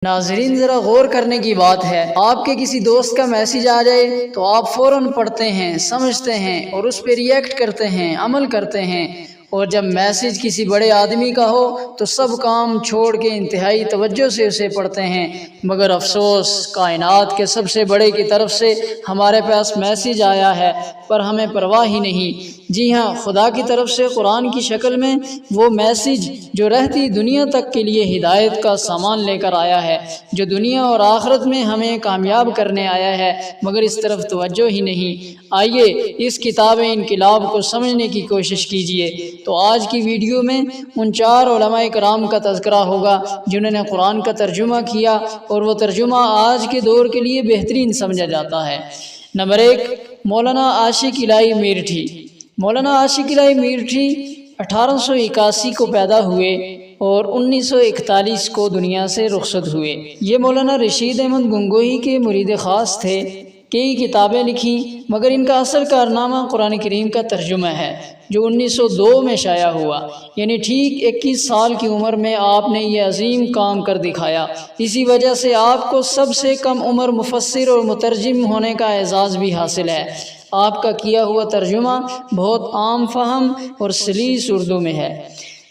ناظرین ذرا غور کرنے کی بات ہے، آپ کے کسی دوست کا میسیج آ جائے تو آپ فوراً پڑھتے ہیں، سمجھتے ہیں اور اس پہ ریئیکٹ کرتے ہیں، عمل کرتے ہیں، اور جب میسیج کسی بڑے آدمی کا ہو تو سب کام چھوڑ کے انتہائی توجہ سے اسے پڑھتے ہیں۔ مگر افسوس، کائنات کے سب سے بڑے کی طرف سے ہمارے پاس میسیج آیا ہے پر ہمیں پرواہ ہی نہیں۔ جی ہاں، خدا کی طرف سے قرآن کی شکل میں وہ میسیج جو رہتی دنیا تک کے لیے ہدایت کا سامان لے کر آیا ہے، جو دنیا اور آخرت میں ہمیں کامیاب کرنے آیا ہے، مگر اس طرف توجہ ہی نہیں۔ آئیے اس کتاب انقلاب کو سمجھنے کی کوشش کیجیے۔ تو آج کی ویڈیو میں ان 4 علماء کرام کا تذکرہ ہوگا جنہوں نے قرآن کا ترجمہ کیا اور وہ ترجمہ آج کے دور کے لیے بہترین سمجھا جاتا ہے۔ نمبر 1، مولانا عاشق الہی میرٹھی۔ مولانا عاشق الہی میرٹھی 1881 کو پیدا ہوئے اور 1941 کو دنیا سے رخصت ہوئے۔ یہ مولانا رشید احمد گنگوہی کے مرید خاص تھے۔ کئی کتابیں لکھی مگر ان کا اصل کارنامہ قرآن کریم کا ترجمہ ہے جو 1902 میں شائع ہوا، یعنی ٹھیک 21 سال کی عمر میں آپ نے یہ عظیم کام کر دکھایا۔ اسی وجہ سے آپ کو سب سے کم عمر مفسر اور مترجم ہونے کا اعزاز بھی حاصل ہے۔ آپ کا کیا ہوا ترجمہ بہت عام فہم اور سلیس اردو میں ہے۔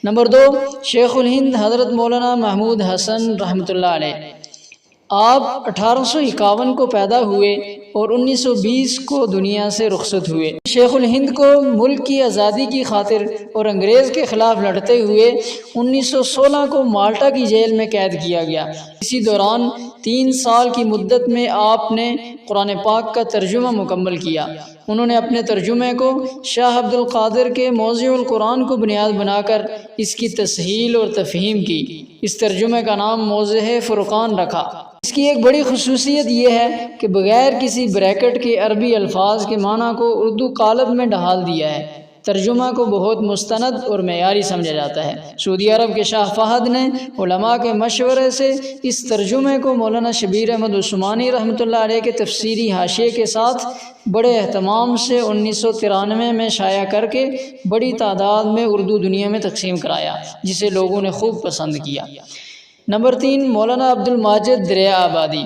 نمبر 2، شیخ الہند حضرت مولانا محمود حسن رحمۃ اللہ علیہ۔ آپ 1851 کو پیدا ہوئے اور 1920 کو دنیا سے رخصت ہوئے۔ شیخ الہند کو ملک کی آزادی کی خاطر اور انگریز کے خلاف لڑتے ہوئے 1916 کو مالٹا کی جیل میں قید کیا گیا۔ اسی دوران 3 سال کی مدت میں آپ نے قرآن پاک کا ترجمہ مکمل کیا۔ انہوں نے اپنے ترجمے کو شاہ عبد القادر کے موضوع القرآن کو بنیاد بنا کر اس کی تصحیح اور تفہیم کی۔ اس ترجمے کا نام موضع فرقان رکھا۔ اس کی ایک بڑی خصوصیت یہ ہے کہ بغیر کسی بریکٹ کے عربی الفاظ کے معنی کو اردو قالب میں ڈھال دیا ہے۔ ترجمہ کو بہت مستند اور معیاری سمجھا جاتا ہے۔ سعودی عرب کے شاہ فہد نے علماء کے مشورے سے اس ترجمے کو مولانا شبیر احمد عثمانی رحمۃ اللہ علیہ کے تفسیری حاشیے کے ساتھ بڑے اہتمام سے 1993 میں شائع کر کے بڑی تعداد میں اردو دنیا میں تقسیم کرایا، جسے لوگوں نے خوب پسند کیا۔ نمبر 3، مولانا عبد الماجد دریا آبادی۔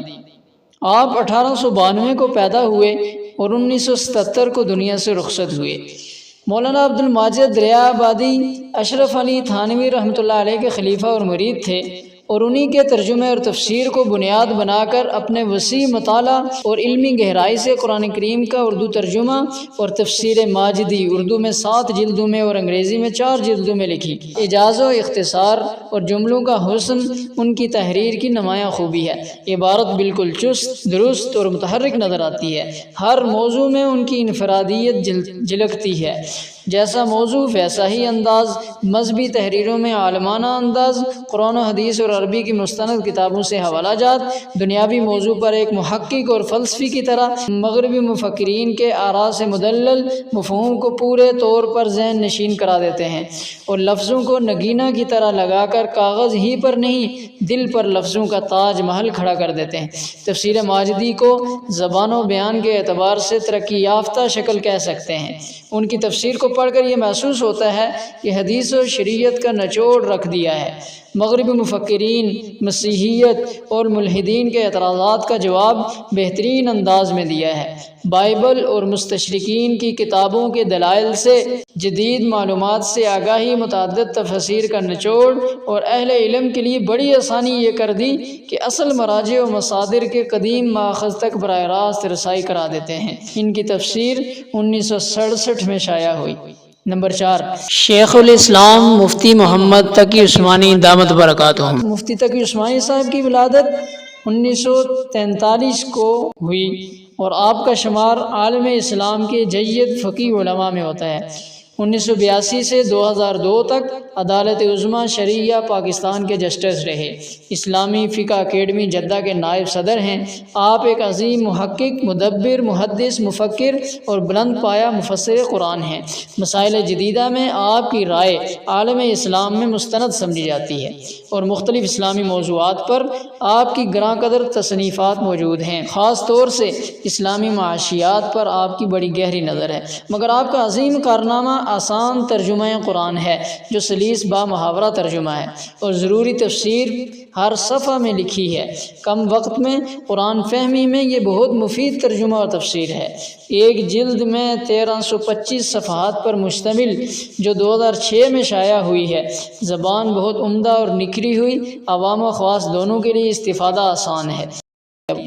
آپ 1892 کو پیدا ہوئے اور 1977 کو دنیا سے رخصت ہوئے۔ مولانا عبد الماجد دریا آبادی اشرف علی تھانوی رحمۃ اللہ علیہ کے خلیفہ اور مرید تھے اور انہی کے ترجمے اور تفسیر کو بنیاد بنا کر اپنے وسیع مطالعہ اور علمی گہرائی سے قرآن کریم کا اردو ترجمہ اور تفسیر ماجدی اردو میں 7 جلدوں میں اور انگریزی میں 4 جلدوں میں لکھی۔ اعجاز و اختصار اور جملوں کا حسن ان کی تحریر کی نمایاں خوبی ہے۔ عبارت بالکل چست، درست اور متحرک نظر آتی ہے۔ ہر موضوع میں ان کی انفرادیت جھلکتی ہے۔ جیسا موضوع ویسا ہی انداز، مذہبی تحریروں میں عالمانہ انداز، قرآن و حدیث اور عربی کی مستند کتابوں سے حوالہ جات، دنیاوی موضوع پر ایک محقق اور فلسفی کی طرح مغربی مفکرین کے آراء سے مدلل مفہوم کو پورے طور پر ذہن نشین کرا دیتے ہیں اور لفظوں کو نگینہ کی طرح لگا کر کاغذ ہی پر نہیں دل پر لفظوں کا تاج محل کھڑا کر دیتے ہیں۔ تفسیر ماجدی کو زبان و بیان کے اعتبار سے ترقی یافتہ شکل کہہ سکتے ہیں۔ ان کی تفسیر کو پڑھ کر یہ محسوس ہوتا ہے کہ حدیث و شریعت کا نچوڑ رکھ دیا ہے۔ مغربی مفکرین، مسیحیت اور ملحدین کے اعتراضات کا جواب بہترین انداز میں دیا ہے۔ بائبل اور مستشرقین کی کتابوں کے دلائل سے جدید معلومات سے آگاہی، متعدد تفاسیر کا نچوڑ اور اہل علم کے لیے بڑی آسانی یہ کر دی کہ اصل مراجع و مصادر کے قدیم ماخذ تک براہ راست رسائی کرا دیتے ہیں۔ ان کی تفسیر 1967 میں شائع ہوئی۔ نمبر 4، شیخ الاسلام مفتی محمد تقی عثمانی دامت برکاتہم۔ مفتی تقی عثمانی صاحب کی ولادت 1943 کو ہوئی اور آپ کا شمار عالم اسلام کے جید فقیہ علماء میں ہوتا ہے۔ 1982 سے 2002 تک عدالت عظمیٰ شرعیہ پاکستان کے جسٹس رہے۔ اسلامی فقہ اکیڈمی جدہ کے نائب صدر ہیں۔ آپ ایک عظیم محقق، مدبر، محدث، مفکر اور بلند پایہ مفسر قرآن ہیں۔ مسائل جدیدہ میں آپ کی رائے عالم اسلام میں مستند سمجھی جاتی ہے اور مختلف اسلامی موضوعات پر آپ کی گراں قدر تصنیفات موجود ہیں۔ خاص طور سے اسلامی معاشیات پر آپ کی بڑی گہری نظر ہے، مگر آپ کا عظیم کارنامہ آسان ترجمہ قرآن ہے جو سلیس با محاورہ ترجمہ ہے، اور ضروری تفسیر ہر صفحہ میں لکھی ہے۔ کم وقت میں قرآن فہمی میں یہ بہت مفید ترجمہ اور تفسیر ہے۔ ایک جلد میں 1325 صفحات پر مشتمل جو 2006 میں شائع ہوئی ہے۔ زبان بہت عمدہ اور نکھری ہوئی، عوام و خواص دونوں کے لیے استفادہ آسان ہے۔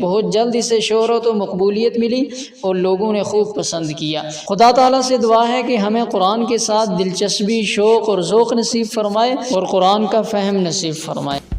بہت جلد اسے شہرت و مقبولیت ملی اور لوگوں نے خوب پسند کیا۔ خدا تعالیٰ سے دعا ہے کہ ہمیں قرآن کے ساتھ دلچسپی، شوق اور ذوق نصیب فرمائے اور قرآن کا فہم نصیب فرمائے۔